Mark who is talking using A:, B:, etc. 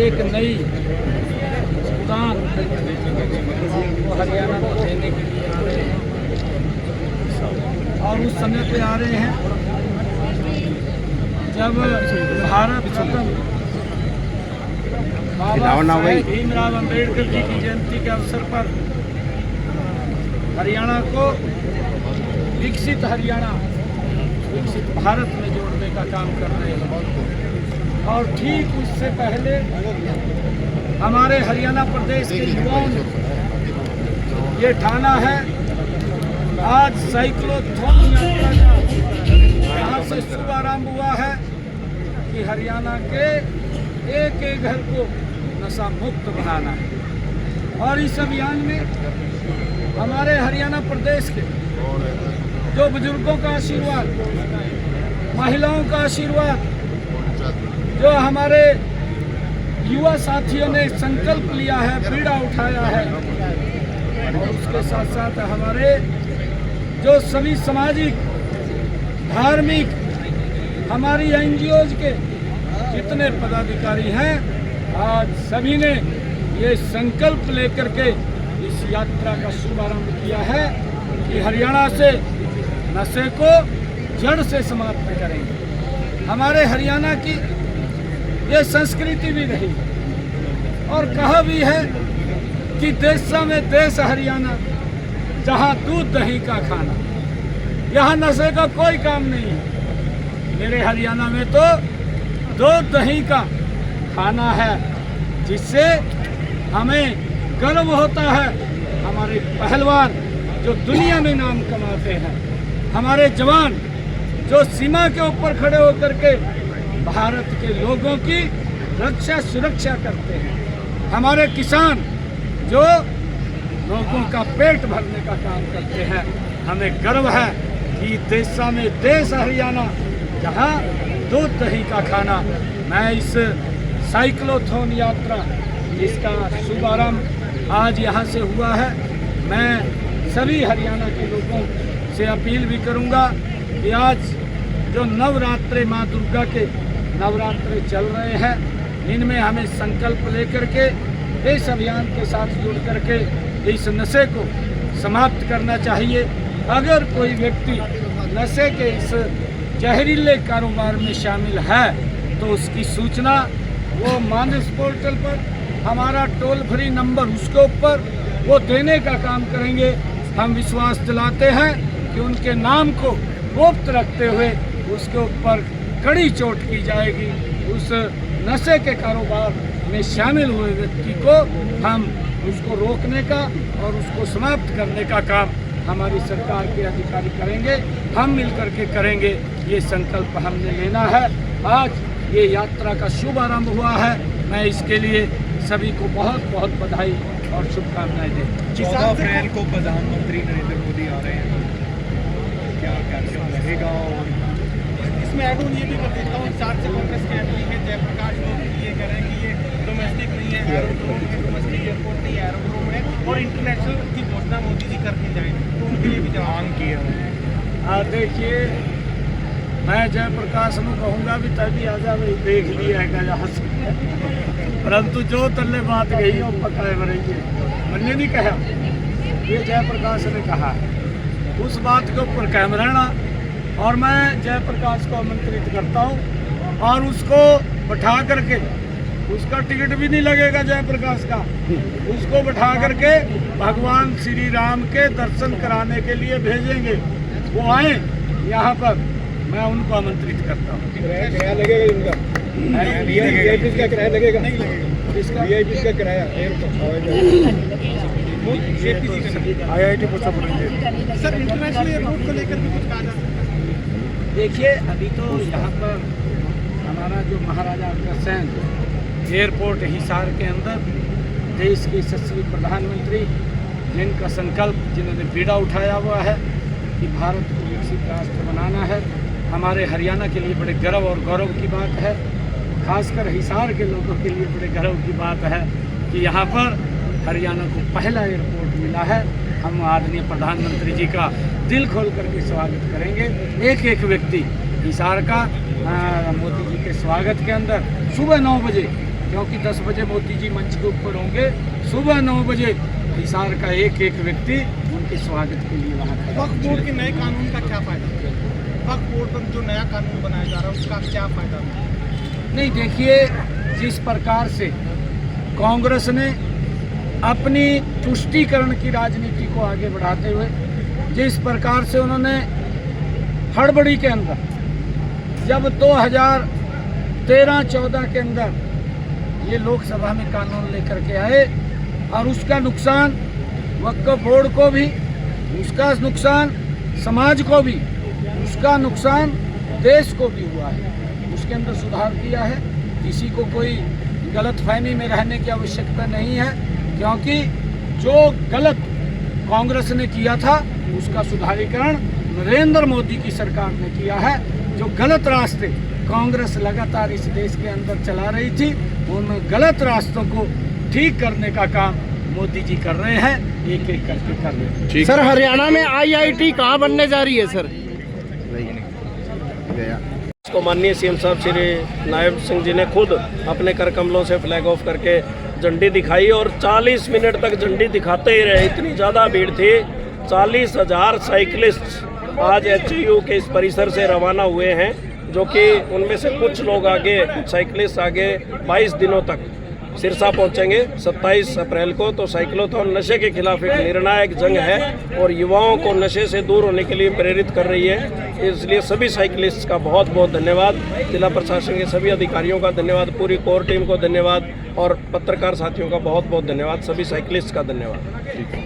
A: एक नई उड़ान वो हरियाणा को देने के लिए आ रहे हैं और उस समय पे आ रहे हैं जब भारत रत्न बाबा साहेब भीमराव अम्बेडकर जी की जयंती के अवसर पर हरियाणा को विकसित हरियाणा, विकसित भारत में जोड़ने का काम कर रहे हैं। और ठीक उससे पहले हमारे हरियाणा प्रदेश के युवाओं ने ये ठाना है, आज साइक्लोथॉन यात्रा का यहाँ से शुभारंभ हुआ है कि हरियाणा के एक एक घर को नशा मुक्त बनाना है। और इस अभियान में हमारे हरियाणा प्रदेश के जो बुजुर्गों का आशीर्वाद, महिलाओं का आशीर्वाद, जो हमारे युवा साथियों ने संकल्प लिया है, बीड़ा उठाया है, और उसके साथ साथ हमारे जो सभी सामाजिक, धार्मिक, हमारी एनजीओज के जितने पदाधिकारी हैं, आज सभी ने ये संकल्प लेकर के इस यात्रा का शुभारंभ किया है कि हरियाणा से नशे को जड़ से समाप्त करेंगे। हमारे हरियाणा की ये संस्कृति भी रही और कहा भी है कि देशा में देश हरियाणा, जहाँ दूध दही का खाना, यहाँ नशे का कोई काम नहीं है। मेरे हरियाणा में तो दूध दही का खाना है, जिससे हमें गर्व होता है। हमारे पहलवान जो दुनिया में नाम कमाते हैं, हमारे जवान जो सीमा के ऊपर खड़े होकर के भारत के लोगों की रक्षा सुरक्षा करते हैं, हमारे किसान जो लोगों का पेट भरने का काम करते हैं। हमें गर्व है कि देशा में देश हरियाणा, जहां दूध दही का खाना। मैं इस साइक्लोथॉन यात्रा, इसका शुभारंभ आज यहां से हुआ है। मैं सभी हरियाणा के लोगों से अपील भी करूंगा कि आज जो नवरात्रे माँ दुर्गा के नवरात्रे चल रहे हैं, इनमें हमें संकल्प लेकर के इस अभियान के साथ जुड़ करके इस नशे को समाप्त करना चाहिए। अगर कोई व्यक्ति नशे के इस जहरीले कारोबार में शामिल है तो उसकी सूचना वो मानस पोर्टल पर, हमारा टोल फ्री नंबर उसके ऊपर वो देने का काम करेंगे। हम विश्वास दिलाते हैं कि उनके नाम को गुप्त रखते हुए उसके ऊपर कड़ी चोट की जाएगी। उस नशे के कारोबार में शामिल हुए व्यक्ति को हम उसको रोकने का और उसको समाप्त करने का काम हमारी सरकार के अधिकारी करेंगे, हम मिलकर के करेंगे। ये संकल्प हमने लेना है। आज ये यात्रा का शुभारंभ हुआ है। मैं इसके लिए सभी को बहुत बहुत बधाई और शुभकामनाएं देता हूं।
B: 14 अप्रैल को प्रधानमंत्री नरेंद्र मोदी आ रहे हैं, क्या कार्यक्रम रहेगा? और
C: इसमें ऐड ऑन ये भी कर देता हूँ, 4 से कांग्रेस के एमपी हैं जयप्रकाश लोग ये कह रहे हैं कि ये डोमेस्टिक नहीं है, एरोड्रोम है, डोमेस्टिक एयरपोर्ट नहीं है, एरोड्रोम है, और इंटरनेशनल की घोषणा मोदी जी करके जाए, तो उनके लिए भी जवाब किया।
A: देखिए, मैं जयप्रकाश में कहूँगा भी तभी आजा भाई देख लिया है जहाँ से, परंतु जो तल्ले बात गई वो पकाए मरेंगे। मैंने नहीं कहा, ये जयप्रकाश ने कहा है। उस बात के ऊपर कायम रहना, और मैं जयप्रकाश को आमंत्रित करता हूँ और उसको बैठा करके, उसका टिकट भी नहीं लगेगा जयप्रकाश का, उसको बैठा करके भगवान श्री राम के दर्शन कराने के लिए भेजेंगे। वो आए यहाँ पर, मैं उनको आमंत्रित करता हूँ।
B: किराया लगेगा इनका? वीआईपी का किराया लगेगा? नहीं लगेगा। इसका वीआईपी का किराया IIT पूछा पड़ेंगे।
C: सर, इंटरनेशनल एयरपोर्ट को लेकर भी कुछ कहा जा सकता है?
A: देखिए, अभी तो यहाँ पर हमारा जो महाराजा अग्रसेन एयरपोर्ट हिसार के अंदर देश के यशस्वी प्रधानमंत्री, जिनका संकल्प, जिन्होंने बीड़ा उठाया हुआ है कि भारत को विकसित राष्ट्र बनाना है, हमारे हरियाणा के लिए बड़े गर्व और गौरव की बात है। खासकर हिसार के लोगों के लिए बड़े गर्व की बात है कि यहाँ पर हरियाणा को पहला एयरपोर्ट मिला है। हम आदरणीय प्रधानमंत्री जी का दिल खोल करके स्वागत करेंगे। एक एक व्यक्ति हिसार का मोदी जी के स्वागत के अंदर सुबह 9 बजे क्योंकि 10 बजे मोदी जी मंच के ऊपर होंगे, सुबह 9 बजे हिसार का एक एक व्यक्ति उनके स्वागत के लिए वहाँ खड़ा
C: वक्फ बोर्ड के नए कानून का क्या फायदा? वक्फ बोर्ड पर जो नया कानून बनाया जा रहा है उसका क्या फायदा?
A: नहीं, देखिए, जिस प्रकार से कांग्रेस ने अपनी तुष्टीकरण की राजनीति को आगे बढ़ाते हुए, जिस प्रकार से उन्होंने हड़बड़ी के अंदर जब 2013-14 के अंदर ये लोकसभा में कानून लेकर के आए और उसका नुकसान वक्फ बोर्ड को भी, उसका नुकसान समाज को भी, उसका नुकसान देश को भी हुआ है। उसके अंदर सुधार किया है। किसी को कोई गलतफहमी में रहने की आवश्यकता नहीं है, क्योंकि जो गलत कांग्रेस ने किया था उसका सुधारीकरण नरेंद्र मोदी की सरकार ने किया है। जो गलत रास्ते कांग्रेस लगातार इस देश के अंदर चला रही थी, उन गलत रास्तों को ठीक करने का काम मोदी जी कर रहे हैं, एक एक करके कर रहे हैं।
D: सर, हरियाणा में IIT कहाँ बनने जा रही है सर?
E: इसको माननीय CM साहब श्री नायब सिंह जी ने खुद अपने कर कमलों से फ्लैग ऑफ करके झंडी दिखाई और 40 मिनट तक झंडी दिखाते ही रहे। इतनी ज़्यादा भीड़ थी। 40,000 साइकिलिस्ट आज HAU के इस परिसर से रवाना हुए हैं, जो कि उनमें से कुछ लोग आगे, कुछ साइकिलिस्ट आगे 22 दिनों तक सिरसा पहुंचेंगे 27 अप्रैल को। तो साइक्लोथॉन नशे के खिलाफ एक निर्णायक जंग है और युवाओं को नशे से दूर होने के लिए प्रेरित कर रही है। इसलिए सभी साइकिलिस्ट का बहुत बहुत धन्यवाद, जिला प्रशासन के सभी अधिकारियों का धन्यवाद, पूरी कोर टीम को धन्यवाद और पत्रकार साथियों का बहुत बहुत धन्यवाद, सभी साइकिलिस्ट का धन्यवाद।